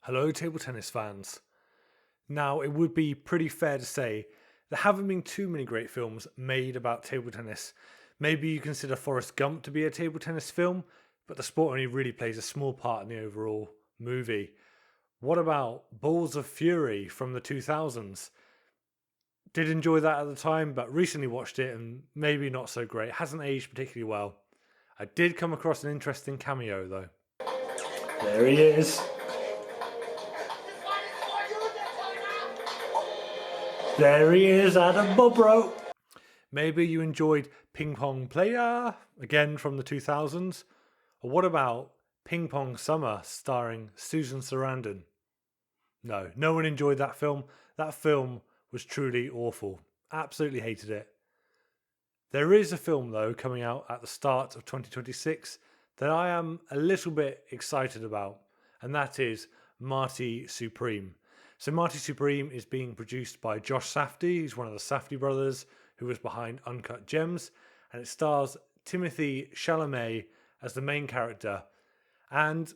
Hello, table tennis fans. Now, it would be pretty fair to say there haven't been too many great films made about table tennis. Maybe you consider Forrest Gump to be a table tennis film, but the sport only really plays a small part in the overall movie. What about Balls of Fury from the 2000s? Did enjoy that at the time, but recently watched it and maybe not so great. Hasn't aged particularly well. I did come across an interesting cameo though. There he is. There he is, Adam Bobro. Maybe you enjoyed Ping Pong Player, again from the 2000s. Or what about Ping Pong Summer, starring Susan Sarandon? No one enjoyed that film. That film was truly awful. Absolutely hated it. There is a film, though, coming out at the start of 2026 that I am a little bit excited about, and that is Marty Supreme. So Marty Supreme is being produced by Josh Safdie. He's one of the Safdie brothers who was behind Uncut Gems, and it stars Timothy Chalamet as the main character. And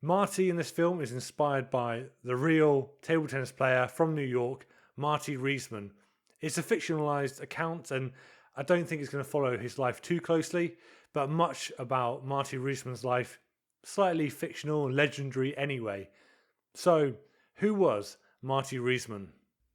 Marty in this film is inspired by the real table tennis player from New York, Marty Reisman. It's a fictionalized account, and I don't think it's going to follow his life too closely, but much about Marty Reisman's life, slightly fictional and legendary anyway. So, who was Marty Reisman?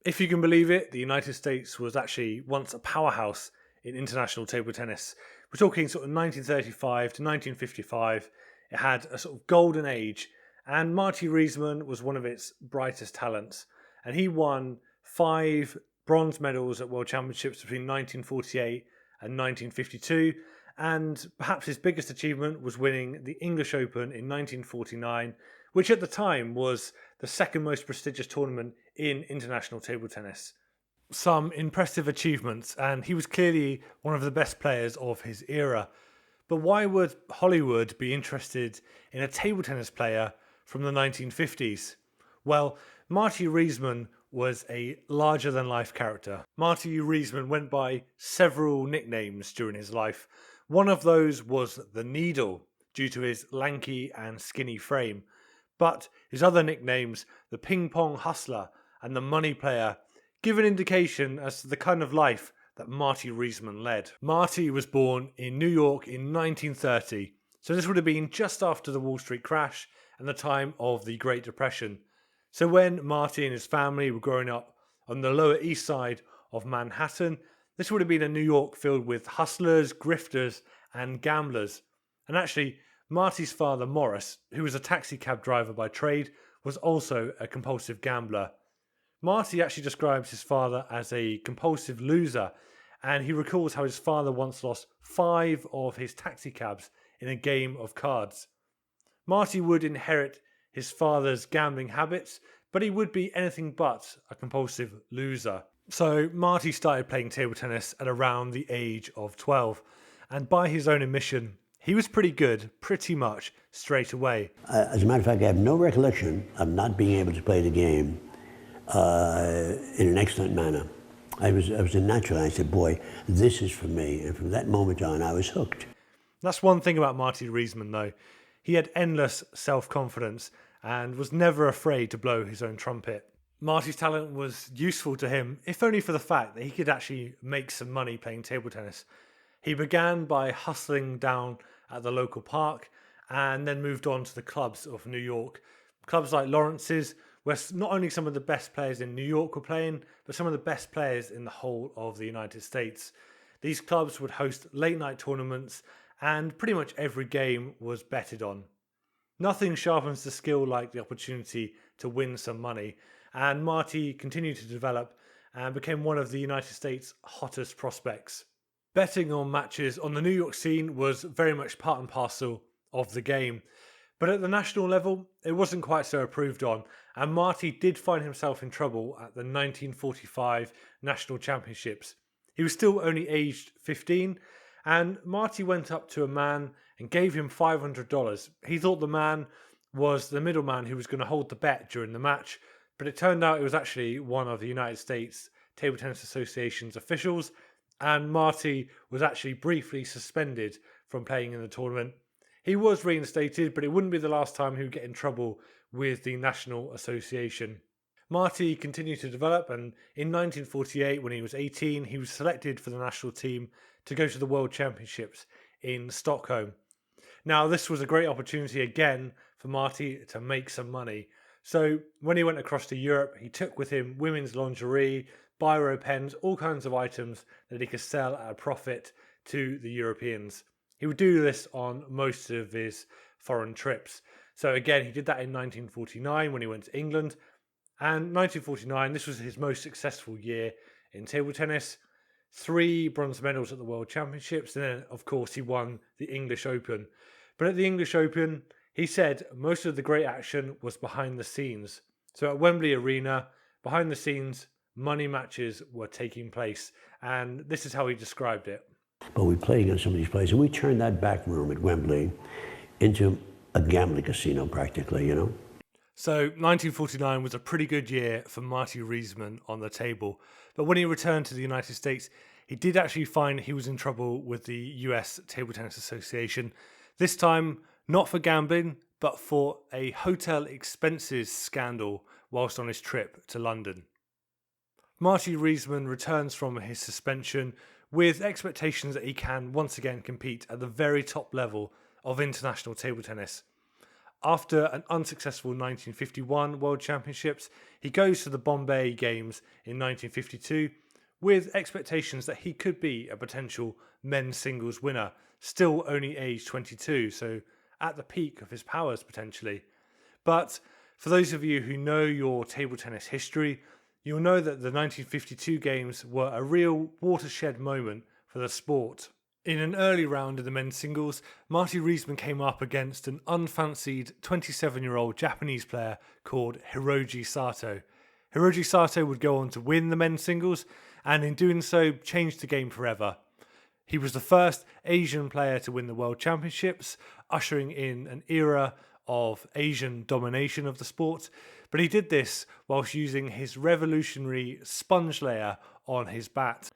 If you can believe it, the United States was actually once a powerhouse in international table tennis. We're talking sort of 1935 to 1955. It had a sort of golden age, and Marty Reisman was one of its brightest talents. And he won 5 bronze medals at World Championships between 1948 and 1952. And perhaps his biggest achievement was winning the English Open in 1949, which at the time was the second most prestigious tournament in international table tennis. Some impressive achievements, and he was clearly one of the best players of his era. But why would Hollywood be interested in a table tennis player from the 1950s? Well, Marty Reisman was a larger-than-life character. Marty Reisman went by several nicknames during his life. One of those was the Needle, due to his lanky and skinny frame. But his other nicknames, the Ping Pong Hustler and the Money Player, give an indication as to the kind of life that Marty Reisman led. Marty was born in New York in 1930, so this would have been just after the Wall Street crash and the time of the Great Depression. So when Marty and his family were growing up on the Lower East Side of Manhattan, this would have been a New York filled with hustlers, grifters, and gamblers. And actually, Marty's father, Morris, who was a taxi cab driver by trade, was also a compulsive gambler. Marty actually describes his father as a compulsive loser, and he recalls how his father once lost 5 of his taxi cabs in a game of cards. Marty would inherit his father's gambling habits, but he would be anything but a compulsive loser. So Marty started playing table tennis at around the age of 12, and by his own admission, he was pretty good, pretty much straight away. As a matter of fact, I have no recollection of not being able to play the game in an excellent manner. I was a natural. I said, boy, this is for me. And from that moment on, I was hooked. That's one thing about Marty Reisman, though. He had endless self-confidence and was never afraid to blow his own trumpet. Marty's talent was useful to him, if only for the fact that he could actually make some money playing table tennis. He began by hustling down at the local park and then moved on to the clubs of New York. Clubs like Lawrence's, where not only some of the best players in New York were playing, but some of the best players in the whole of the United States. These clubs would host late night tournaments, and pretty much every game was betted on. Nothing sharpens the skill like the opportunity to win some money, and Marty continued to develop and became one of the United States' hottest prospects. Betting on matches on the New York scene was very much part and parcel of the game. But at the national level, it wasn't quite so approved on, and Marty did find himself in trouble at the 1945 National Championships. He was still only aged 15, and Marty went up to a man and gave him $500. He thought the man was the middleman who was going to hold the bet during the match, but it turned out it was actually one of the United States Table Tennis Association's officials, and Marty was actually briefly suspended from playing in the tournament. He was reinstated, but it wouldn't be the last time he would get in trouble with the National Association. Marty continued to develop, and in 1948, when he was 18, he was selected for the national team to go to the World Championships in Stockholm. Now, this was a great opportunity again for Marty to make some money. So when he went across to Europe, he took with him women's lingerie, biro pens, all kinds of items that he could sell at a profit to the Europeans. He would do this on most of his foreign trips. So again, he did that in 1949 when he went to England. And 1949, this was his most successful year in table tennis. 3 bronze medals at the World Championships, and then, of course, he won the English Open. But at the English Open, he said most of the great action was behind the scenes. So at Wembley Arena, behind the scenes, money matches were taking place. And this is how he described it. But we played against some of these players, and we turned that back room at Wembley into a gambling casino practically, you know. So 1949 was a pretty good year for Marty Reisman on the table. But when he returned to the United States, he did actually find he was in trouble with the US Table Tennis Association. This time, not for gambling, but for a hotel expenses scandal whilst on his trip to London. Marty Reisman returns from his suspension with expectations that he can once again compete at the very top level of international table tennis. After an unsuccessful 1951 World Championships, he goes to the Bombay Games in 1952 with expectations that he could be a potential men's singles winner, still only aged 22, so at the peak of his powers potentially. But for those of you who know your table tennis history, you'll know that the 1952 Games were a real watershed moment for the sport. In an early round of the men's singles, Marty Reisman came up against an unfancied 27-year-old Japanese player called Hiroji Sato. Hiroji Sato would go on to win the men's singles, and in doing so, changed the game forever. He was the first Asian player to win the World Championships, ushering in an era of Asian domination of the sport, but he did this whilst using his revolutionary sponge layer on his bat.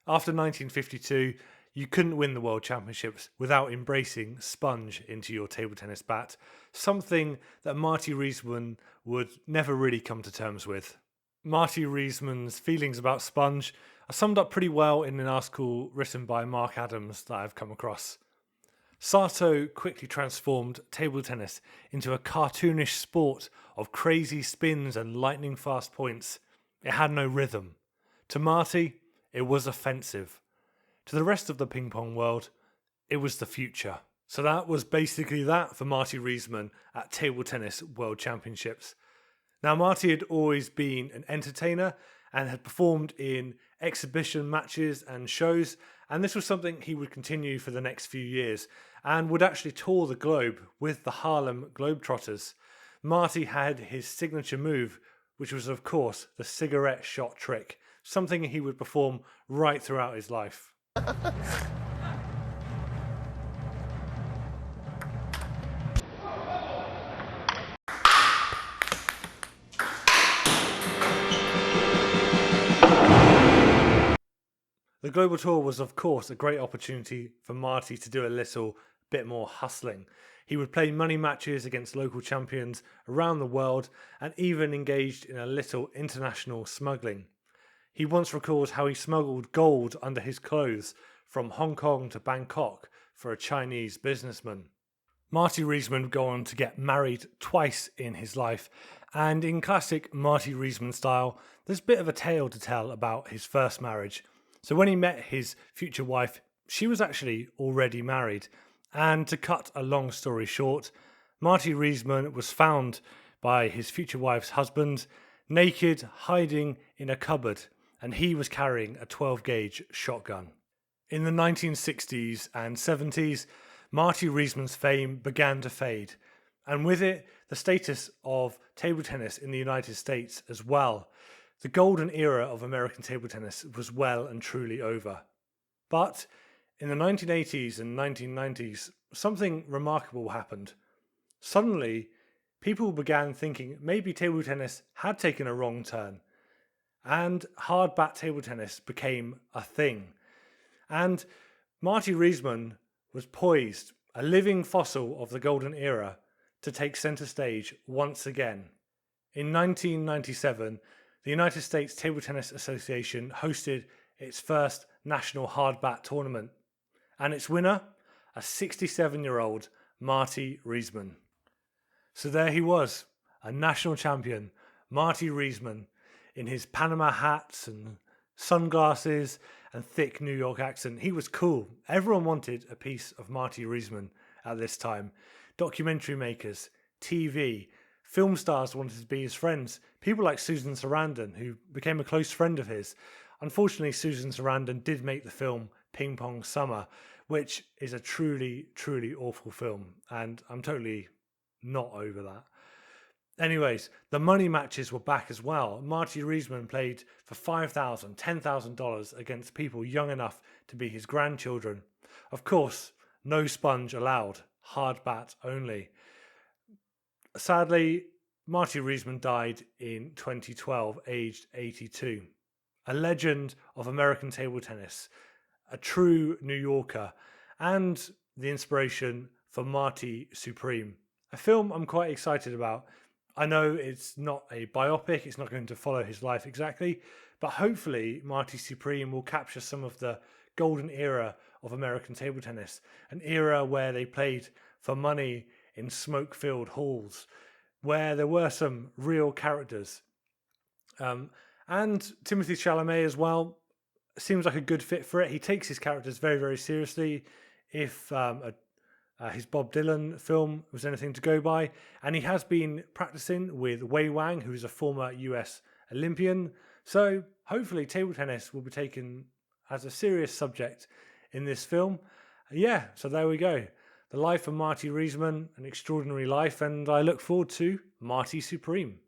After 1952, you couldn't win the World Championships without embracing sponge into your table tennis bat, something that Marty Reisman would never really come to terms with. Marty Reisman's feelings about sponge are summed up pretty well in an article written by Mark Adams that I've come across. Sato quickly transformed table tennis into a cartoonish sport of crazy spins and lightning-fast points. It had no rhythm. To Marty, it was offensive. To the rest of the ping pong world, it was the future. So that was basically that for Marty Reisman at Table Tennis World Championships. Now, Marty had always been an entertainer and had performed in exhibition matches and shows, and this was something he would continue for the next few years and would actually tour the globe with the Harlem Globetrotters. Marty had his signature move, which was, of course, the cigarette shot trick, something he would perform right throughout his life. The global tour was, of course, a great opportunity for Marty to do a little bit more hustling. He would play money matches against local champions around the world and even engaged in a little international smuggling. He once recalls how he smuggled gold under his clothes from Hong Kong to Bangkok for a Chinese businessman. Marty Reisman would go on to get married twice in his life, and in classic Marty Reisman style, there's a bit of a tale to tell about his first marriage. So when he met his future wife, she was actually already married, and to cut a long story short, Marty Reisman was found by his future wife's husband, naked, hiding in a cupboard, and he was carrying a 12-gauge shotgun. In the 1960s and 70s, Marty Reisman's fame began to fade, and with it, the status of table tennis in the United States as well. The golden era of American table tennis was well and truly over. But in the 1980s and 1990s, something remarkable happened. Suddenly, people began thinking maybe table tennis had taken a wrong turn, and hardbat table tennis became a thing. And Marty Reisman was poised, a living fossil of the golden era, to take centre stage once again. In 1997, the United States Table Tennis Association hosted its first national hardbat tournament, and its winner, a 67-year-old Marty Reisman. So there he was, a national champion, Marty Reisman, in his Panama hats and sunglasses and thick New York accent. He was cool. Everyone wanted a piece of Marty Reisman at this time. Documentary makers, TV, film stars wanted to be his friends. People like Susan Sarandon, who became a close friend of his. Unfortunately, Susan Sarandon did make the film Ping Pong Summer, which is a truly, truly awful film. And I'm totally not over that. Anyways, the money matches were back as well. Marty Reisman played for $5,000, $10,000 against people young enough to be his grandchildren. Of course, no sponge allowed, hard bat only. Sadly, Marty Reisman died in 2012, aged 82. A legend of American table tennis, a true New Yorker, and the inspiration for Marty Supreme. A film I'm quite excited about. I know it's not a biopic, it's not going to follow his life exactly, but hopefully Marty Supreme will capture some of the golden era of American table tennis, an era where they played for money in smoke-filled halls, where there were some real characters. And Timothée Chalamet as well seems like a good fit for it. He takes his characters very, very seriously. If his Bob Dylan film was anything to go by. And he has been practicing with Wei Wang, who is a former US Olympian. So hopefully table tennis will be taken as a serious subject in this film. Yeah, so there we go. The life of Marty Reisman, an extraordinary life, and I look forward to Marty Supreme.